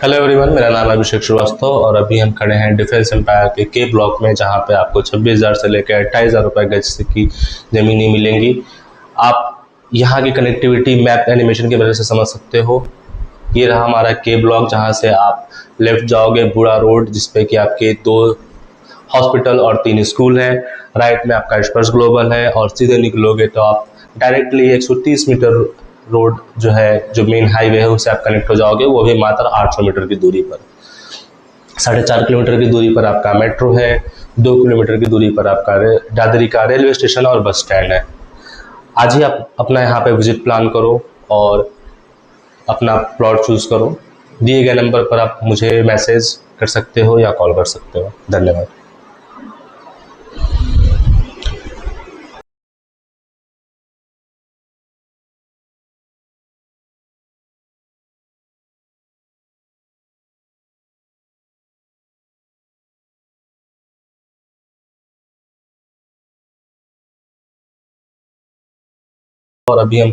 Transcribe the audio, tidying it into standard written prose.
Hello everyone, मेरा नाम है अभिषेक श्रीवास्तव और अभी हम खड़े हैं डिफेंस एम्पायर के ब्लॉक में, जहां पे आपको 26,000 से लेकर 28,000 रुपये गज की ज़मीनें मिलेंगी। आप यहां की कनेक्टिविटी मैप एनिमेशन की वजह से समझ सकते हो। ये रहा हमारा ब्लॉक, जहां से आप लेफ्ट जाओगे बूढ़ा रोड, जिसपे कि आपके 2 हॉस्पिटल और 3 स्कूल हैं। राइट में आपका स्पर्श ग्लोबल है और सीधे निकलोगे तो आप डायरेक्टली 130 मीटर रोड जो है, जो मेन हाईवे है, उससे आप कनेक्ट हो जाओगे, वो भी मात्र 800 मीटर की दूरी पर। 4.5 किलोमीटर की दूरी पर आपका मेट्रो है। 2 किलोमीटर की दूरी पर आपका दादरी का रेलवे स्टेशन और बस स्टैंड है। आज ही आप अपना यहाँ पे विजिट प्लान करो और अपना प्लॉट चूज करो। दिए गए नंबर पर आप मुझे मैसेज कर सकते हो या कॉल कर सकते हो। धन्यवाद। और अभी हम